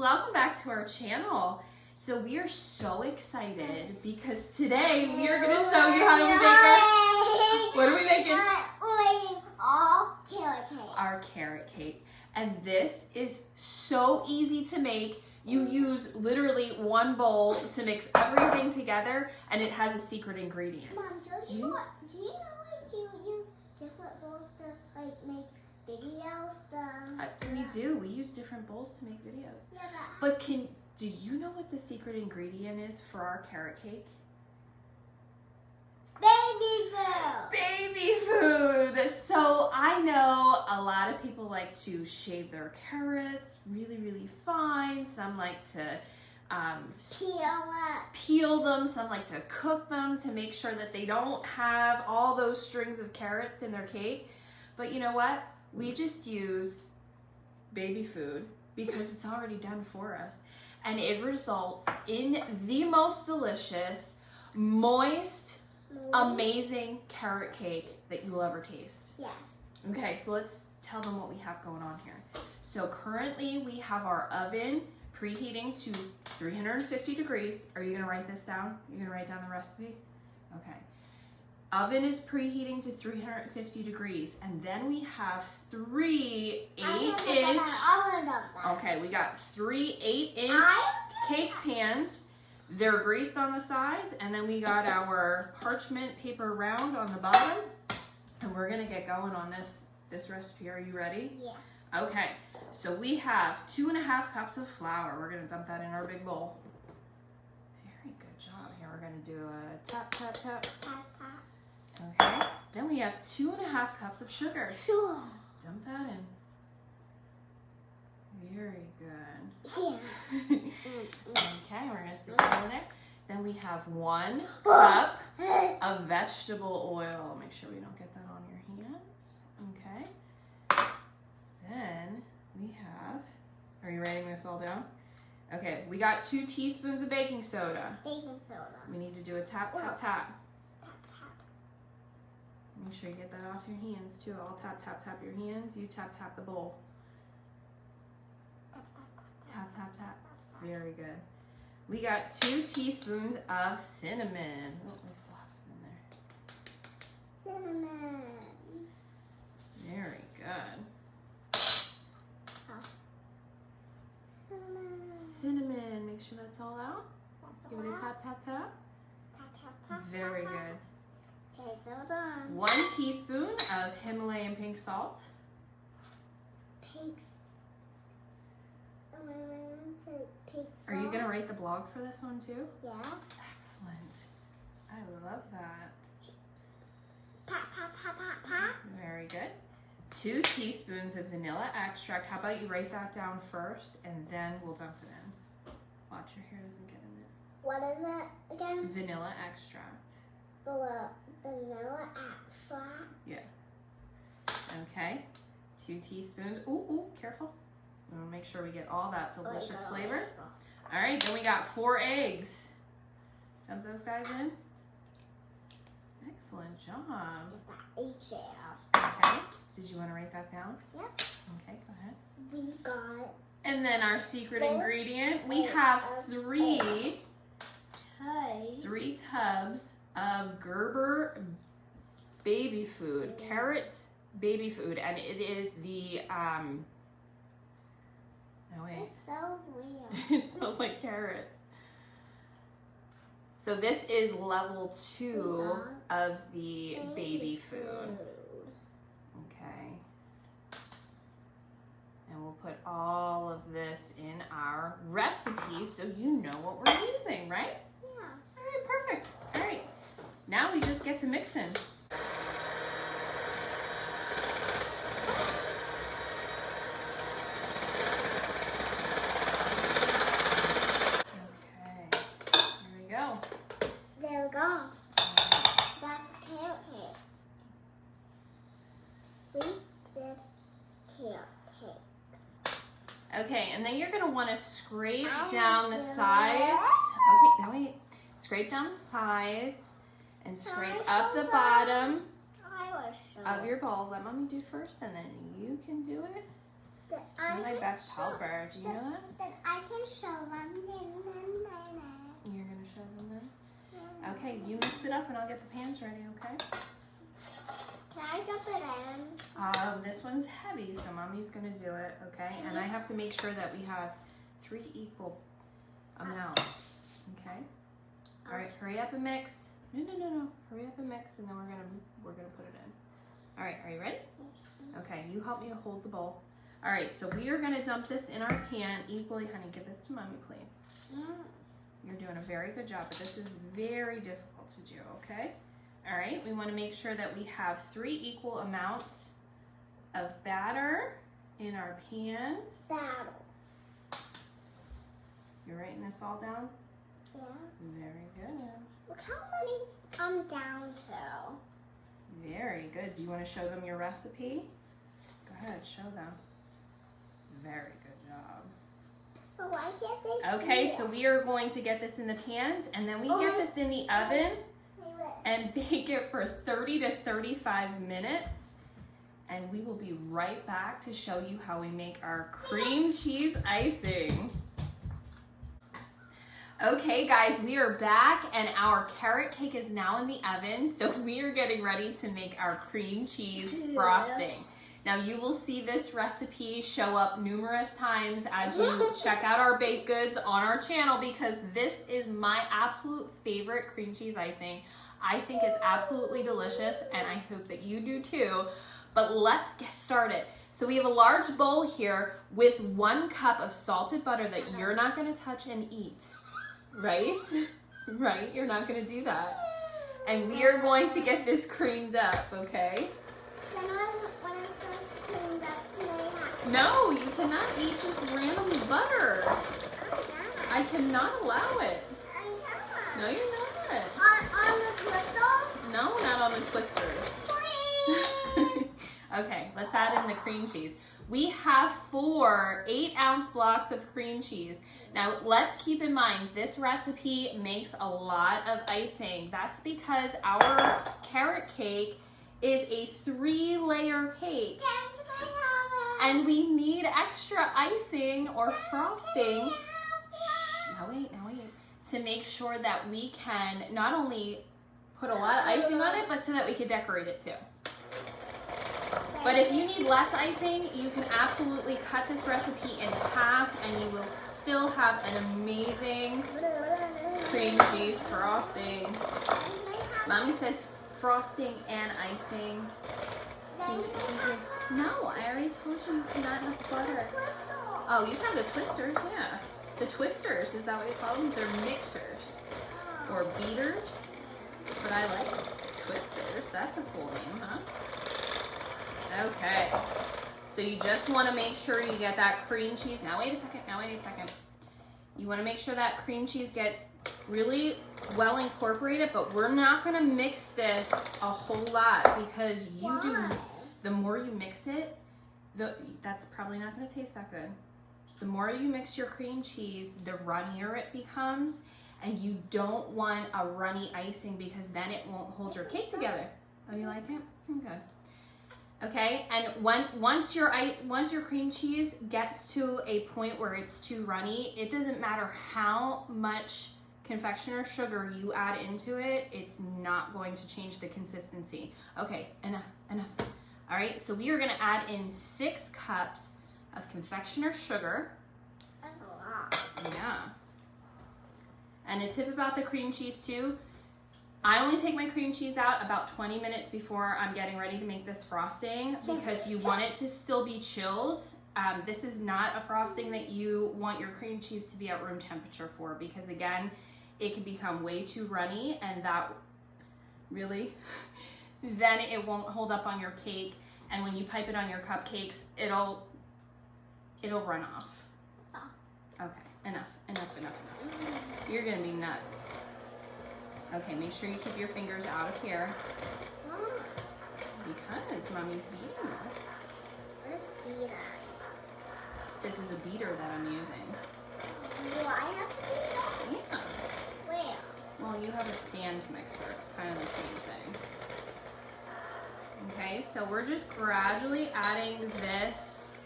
welcome back to our channel. So we are so excited because today we are going to show you how to make what are we making? Our carrot cake. And this is so easy to make. You use literally one bowl to mix everything together, and it has a secret ingredient. Mom, do you know you use different bowls to make videos? We do. We use different bowls to make videos. Yeah, but do you know what the secret ingredient is for our carrot cake? Baby food. Baby food. So I know a lot of people like to shave their carrots really, really fine. Some like to peel them. Some like to cook them to make sure that they don't have all those strings of carrots in their cake. But you know what? We just use baby food because it's already done for us. And it results in the most delicious, moist, amazing carrot cake that you will ever taste. Yes. Okay, so let's tell them what we have going on here. So currently we have our oven preheating to 350 degrees. Are you gonna write this down? You're gonna write down the recipe? Okay. Oven is preheating to 350 degrees, and then we have three 8-inch. Okay, we got three 8-inch cake pans. They're greased on the sides, and then we got our parchment paper round on the bottom, and we're gonna get going on this recipe. Are you ready? Yeah. Okay, so we have 2.5 cups of flour. We're gonna dump that in our big bowl. Very good job. Here we're gonna do a tap, tap, tap. Tap, tap. Okay, then we have 2.5 cups of sugar. Sure. Dump that in. Very good. Yeah. Okay, we're gonna stick that in there. Then we have 1 cup of vegetable oil. Make sure we don't get that on your hands. Okay. Then we have, are you writing this all down? Okay, we got 2 teaspoons of baking soda. Baking soda. We need to do a tap, tap, tap. Tap, tap. Make sure you get that off your hands too. I'll tap, tap, tap your hands. You tap, tap the bowl. Tap, tap, tap. Tap, tap, tap. Very good. We got 2 teaspoons of cinnamon. Oh, we still have some in there. Cinnamon. Very good. Cinnamon. Cinnamon. Make sure that's all out. Give it a tap, tap, tap. Tap, tap, tap. Very tap, good. tap. Okay, so done. 1 teaspoon of Himalayan pink salt. Pink. Are you going to write the blog for this one too? Yes. Excellent. I love that. Pat, pat, pat, pat, pat. Very good. 2 teaspoons of vanilla extract. How about you write that down first and then we'll dump it in. Watch your hair doesn't get in it. What is it again? Vanilla extract. Vanilla extract. Yeah. Okay. 2 teaspoons. Ooh, careful. We'll make sure we get all that delicious flavor. All right, then we got 4 eggs. Dump those guys in. Excellent job. Get that H out. Okay. Did you want to write that down? Yep. Okay, go ahead. We got. And then our secret ingredient, we have 3 tubs of Gerber baby food, carrots baby food, and it is the no wait. It smells weird. It smells like carrots. So this is level 2 of the baby food. Okay. And we'll put all of this in our recipe so you know what we're using, right? Yeah. All right, perfect. All right. Now we just get to mixing. There we go. That's a carrot cake. We did carrot cake. Okay, and then you're going to want to scrape I down the do. sides. Okay, now wait. Scrape down the sides and scrape up the bottom of your bowl. Let mommy do first, and then you can do it. I my best helper. Do you know that? Then I can show them. You're gonna show them then? Okay, you mix it up and I'll get the pans ready, okay? Can I dump it in? This one's heavy, so Mommy's gonna do it, okay? And I have to make sure that we have 3 equal amounts, okay? All right, hurry up and mix. No. Hurry up and mix, and then we're gonna put it in. All right, are you ready? Okay, you help me to hold the bowl. All right, so we are gonna dump this in our pan equally. Honey, give this to Mommy, please. You're doing a very good job, but this is very difficult to do, okay? All right, we wanna make sure that we have 3 equal amounts of batter in our pans. You're writing this all down? Yeah. Very good. Look how many I'm down to. Very good. Do you want to show them your recipe? Go ahead, show them. Very good job. But why can't they Okay, see so it? we are going to get this in the pans, and then we get this in the oven and bake it for 30 to 35 minutes. And we will be right back to show you how we make our cream cheese icing. Okay guys, we are back and our carrot cake is now in the oven, so we are getting ready to make our cream cheese frosting. Now you will see this recipe show up numerous times as you check out our baked goods on our channel, because this is my absolute favorite cream cheese icing. I think it's absolutely delicious and I hope that you do too. But let's get started. So we have a large bowl here with 1 cup of salted butter that you're not gonna touch and eat. Right? Right, you're not gonna do that. And we are going to get this creamed up, okay? Then when I'm first cleaned up, can I have? No, you cannot eat just random butter. I cannot allow it. No, you're not. On the crystals? No, not on the twisters. Okay, let's add in the cream cheese. We have 4 8-ounce blocks of cream cheese. Now, let's keep in mind, this recipe makes a lot of icing. That's because our carrot cake is a 3-layer cake. And we need extra icing or frosting. Shh, now wait. To make sure that we can not only put a lot of icing on it, but so that we can decorate it too. But if you need less icing, you can absolutely cut this recipe in half and you will still have an amazing cream cheese frosting. Mommy says frosting and icing. No, I already told you you cannot have butter. Oh, you have the twisters, yeah. The twisters, is that what you call them? They're mixers or beaters, but I like twisters. That's a cool name, huh? Okay, so you just want to make sure you get that cream cheese. Now wait a second. You want to make sure that cream cheese gets really well incorporated, but we're not going to mix this a whole lot because the more you mix it, that's probably not going to taste that good. The more you mix your cream cheese, the runnier it becomes, and you don't want a runny icing because then it won't hold your cake together. Oh, you like it? Good. Okay, and once your cream cheese gets to a point where it's too runny, it doesn't matter how much confectioner sugar you add into it, it's not going to change the consistency. Okay, enough. All right, so we are gonna add in 6 cups of confectioner sugar. That's a lot. Yeah. And a tip about the cream cheese too, I only take my cream cheese out about 20 minutes before I'm getting ready to make this frosting because you want it to still be chilled. This is not a frosting that you want your cream cheese to be at room temperature for, because again, it can become way too runny and that really, then it won't hold up on your cake. And when you pipe it on your cupcakes, it'll run off. Okay, enough. You're gonna be nuts. Okay, make sure you keep your fingers out of here. Because Mommy's beating this. What is beater? This is a beater that I'm using. Do I have to do that? Yeah. Where? Well, you have a stand mixer. It's kind of the same thing. Okay, so we're just gradually adding this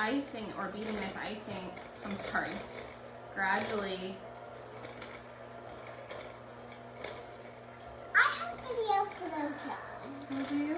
icing or beating this icing, I'm sorry, gradually. I have videos to go check. Oh, do you?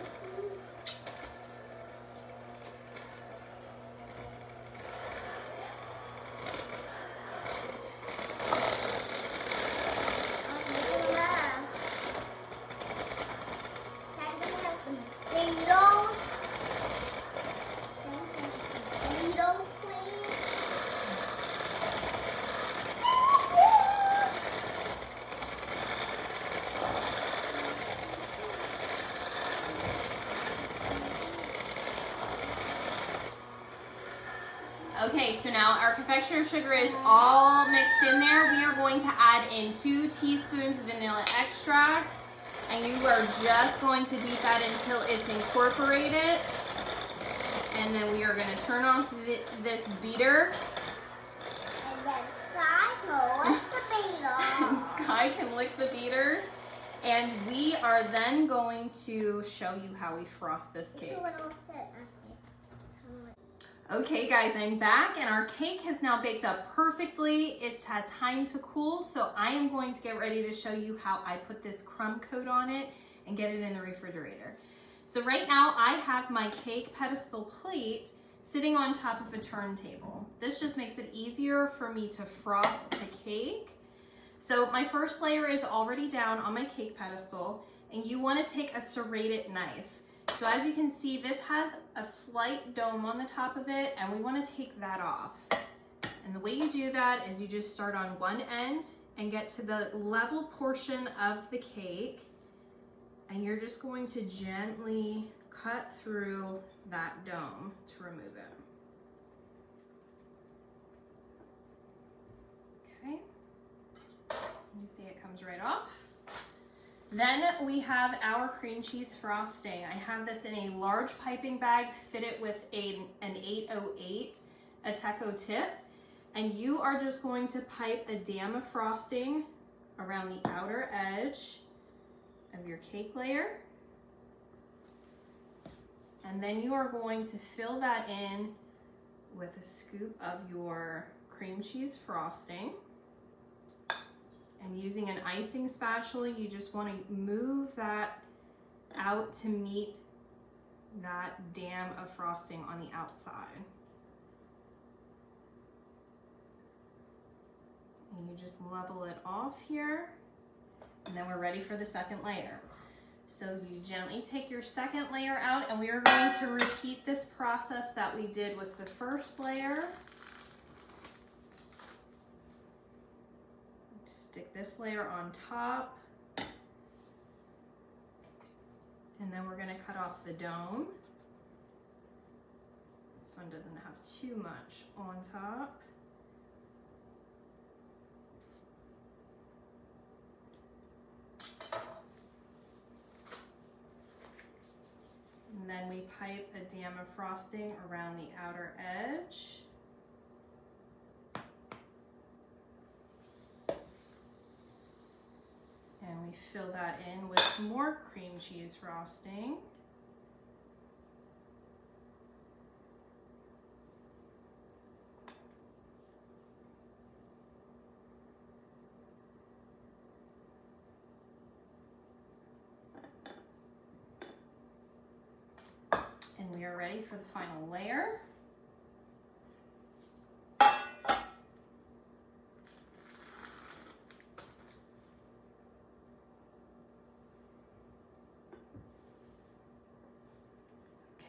Okay, so now our confectioner sugar is all mixed in there. We are going to add in 2 teaspoons of vanilla extract, and you are just going to beat that until it's incorporated. And then we are going to turn off this beater. And then Sky can lick the beater. Sky can lick the beaters. And we are then going to show you how we frost this cake. Okay guys, I'm back and our cake has now baked up perfectly. It's had time to cool, so I am going to get ready to show you how I put this crumb coat on it and get it in the refrigerator. So right now I have my cake pedestal plate sitting on top of a turntable. This just makes it easier for me to frost the cake. So my first layer is already down on my cake pedestal, and you want to take a serrated knife. So as you can see, this has a slight dome on the top of it, and we want to take that off. And the way you do that is you just start on one end and get to the level portion of the cake, and you're just going to gently cut through that dome to remove it. Okay, you see it comes right off. Then we have our cream cheese frosting. I have this in a large piping bag fitted with an 808 Ateco tip. And you are just going to pipe a dam of frosting around the outer edge of your cake layer. And then you are going to fill that in with a scoop of your cream cheese frosting. And using an icing spatula, you just want to move that out to meet that dam of frosting on the outside. And you just level it off here, and then we're ready for the second layer. So you gently take your second layer out, and we are going to repeat this process that we did with the first layer. Stick this layer on top, and then we're going to cut off the dome. This one doesn't have too much on top. And then we pipe a dam of frosting around the outer edge. And we fill that in with more cream cheese frosting. And we are ready for the final layer.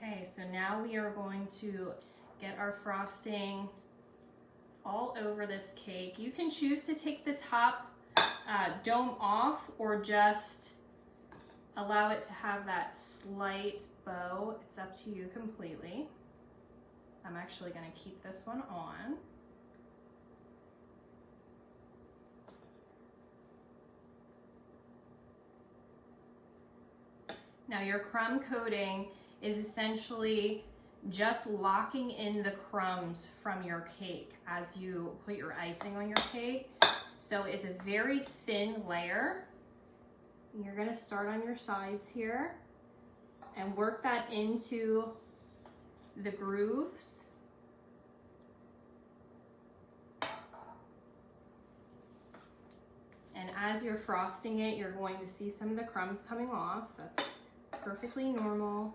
Okay, so now we are going to get our frosting all over this cake. You can choose to take the top dome off or just allow it to have that slight bow. It's up to you completely. I'm actually going to keep this one on. Now your crumb coating is essentially just locking in the crumbs from your cake as you put your icing on your cake. So it's a very thin layer. You're gonna start on your sides here and work that into the grooves as you're frosting it, you're going to see some of the crumbs coming off. That's perfectly normal.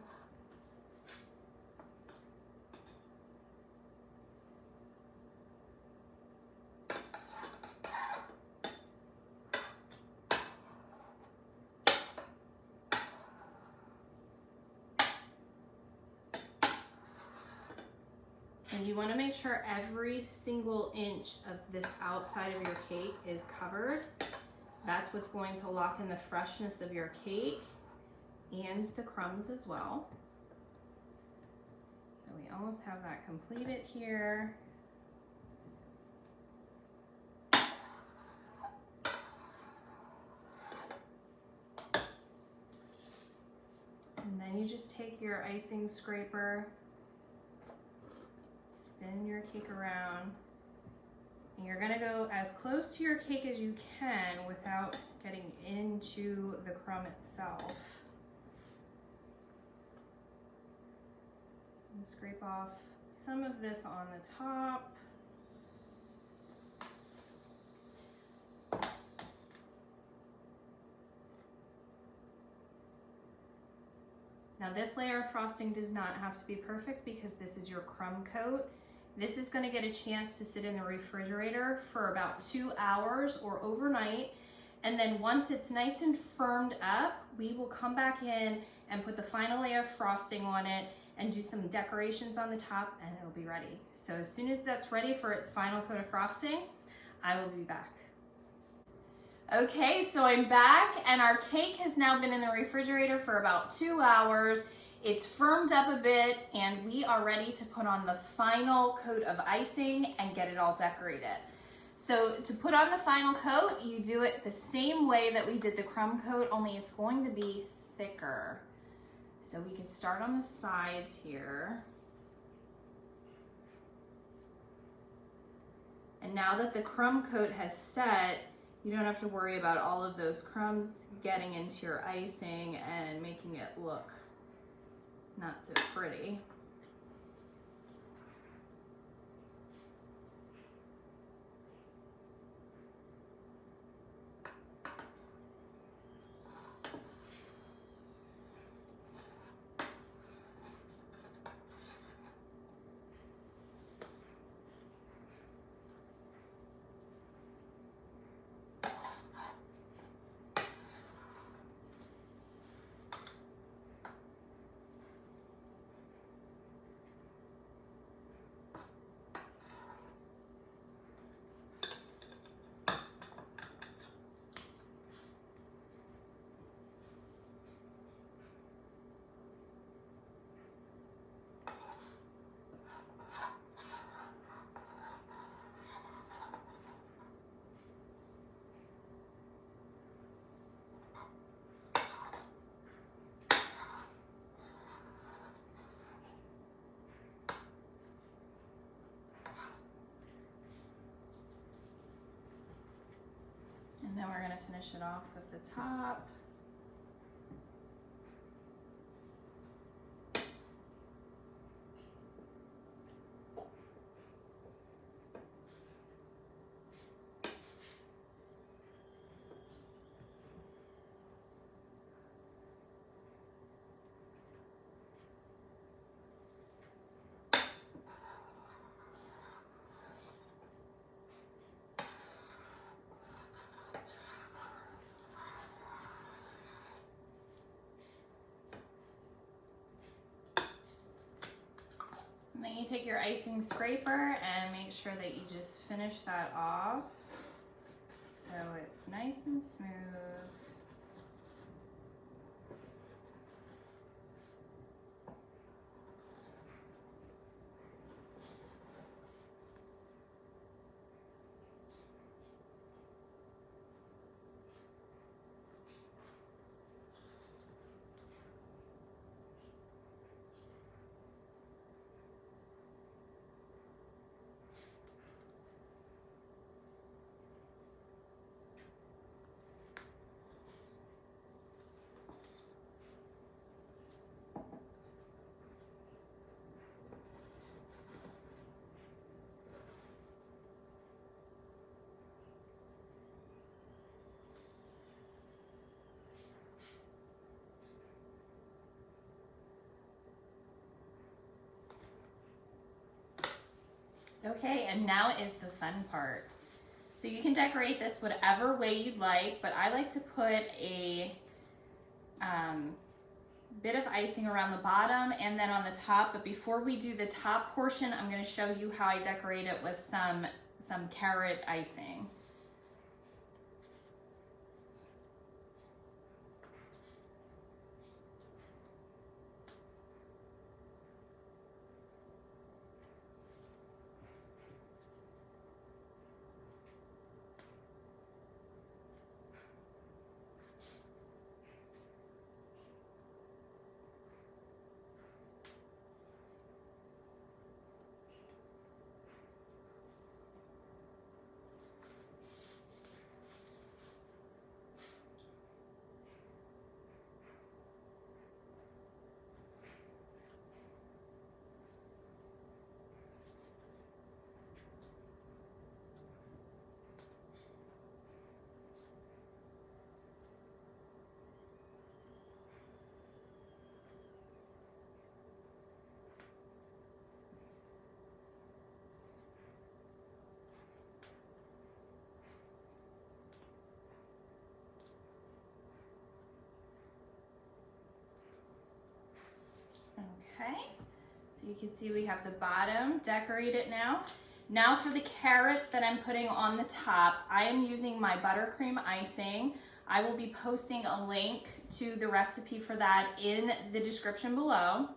And you want to make sure every single inch of this outside of your cake is covered. That's what's going to lock in the freshness of your cake and the crumbs as well. So we almost have that completed here. And then you just take your icing scraper, spin your cake around, and you're gonna go as close to your cake as you can without getting into the crumb itself. And scrape off some of this on the top. Now this layer of frosting does not have to be perfect because this is your crumb coat. This is gonna get a chance to sit in the refrigerator for about 2 hours or overnight. And then once it's nice and firmed up, we will come back in and put the final layer of frosting on it and do some decorations on the top, and it'll be ready. So as soon as that's ready for its final coat of frosting, I will be back. Okay, so I'm back, and our cake has now been in the refrigerator for about 2 hours. It's firmed up a bit, and we are ready to put on the final coat of icing and get it all decorated. So to put on the final coat, you do it the same way that we did the crumb coat, only it's going to be thicker. So we can start on the sides here. And now that the crumb coat has set, you don't have to worry about all of those crumbs getting into your icing and making it look not so pretty. And then we're gonna finish it off with the top. And then you take your icing scraper and make sure that you just finish that off so it's nice and smooth. Okay, and now is the fun part. So you can decorate this whatever way you'd like, but I like to put a bit of icing around the bottom and then on the top. But before we do the top portion, I'm going to show you how I decorate it with some carrot icing. Okay, so you can see we have the bottom decorated now. Now for the carrots that I'm putting on the top, I am using my buttercream icing. I will be posting a link to the recipe for that in the description below.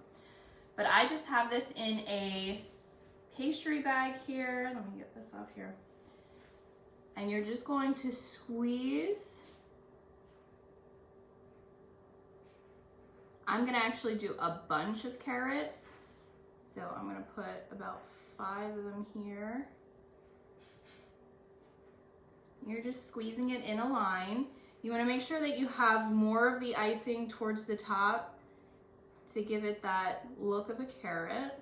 But I just have this in a pastry bag here. Let me get this off here. And you're just going to squeeze. I'm gonna actually do a bunch of carrots. So I'm gonna put about 5 of them here. You're just squeezing it in a line. You wanna make sure that you have more of the icing towards the top to give it that look of a carrot.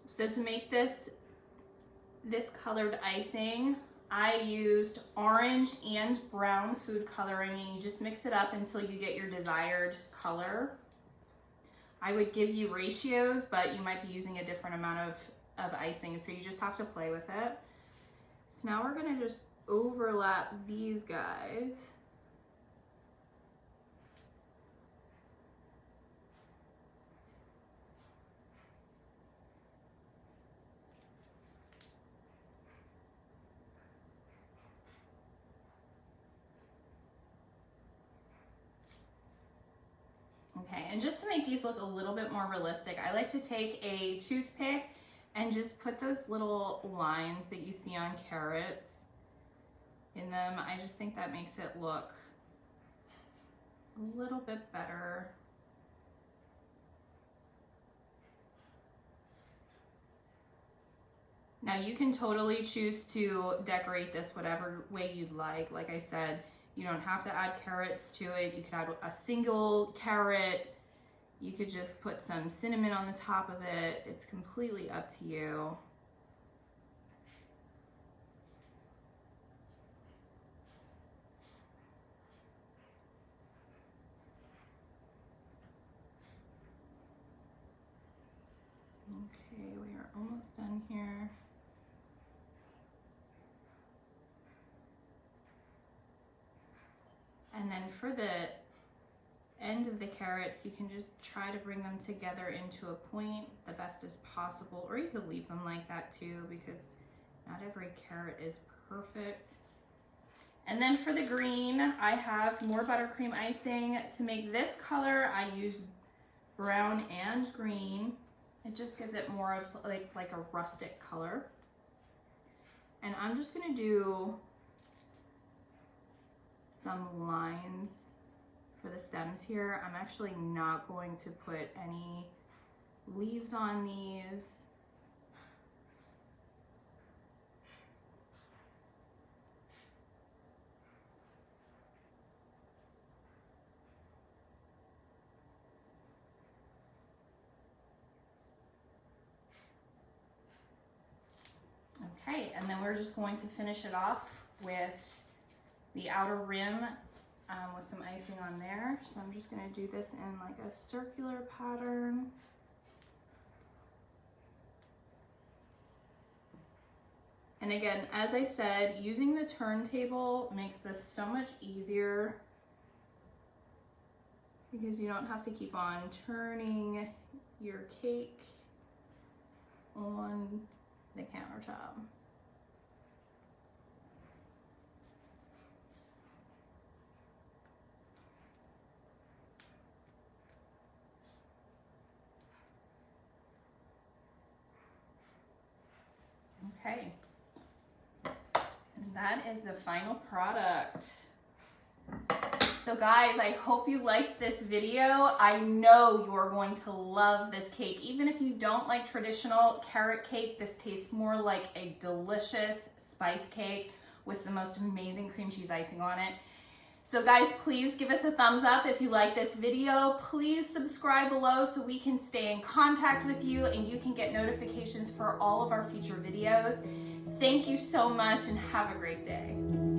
So to make this colored icing, I used orange and brown food coloring, and you just mix it up until you get your desired color. I would give you ratios, but you might be using a different amount of icing, so you just have to play with it. So now we're gonna just overlap these guys. Okay, and just to make these look a little bit more realistic, I like to take a toothpick and just put those little lines that you see on carrots in them. I just think that makes it look a little bit better. Now you can totally choose to decorate this whatever way you'd like. Like I said, you don't have to add carrots to it. You could add a single carrot. You could just put some cinnamon on the top of it. It's completely up to you. Okay, we are almost done here. And then for the end of the carrots, you can just try to bring them together into a point the best as possible, or you could leave them like that too, because not every carrot is perfect. And then for the green, I have more buttercream icing. To make this color, I used brown and green. It just gives it more of like a rustic color. And I'm just gonna do some lines for the stems here. I'm actually not going to put any leaves on these. Okay, and then we're just going to finish it off with the outer rim. with some icing on there. So I'm just gonna do this in like a circular pattern. And again, as I said, using the turntable makes this so much easier because you don't have to keep on turning your cake on the countertop. Okay. And that is the final product. So guys, I hope you liked this video. I know you're going to love this cake. Even if you don't like traditional carrot cake, this tastes more like a delicious spice cake with the most amazing cream cheese icing on it. So guys, please give us a thumbs up if you like this video. Please subscribe below so we can stay in contact with you and you can get notifications for all of our future videos. Thank you so much and have a great day.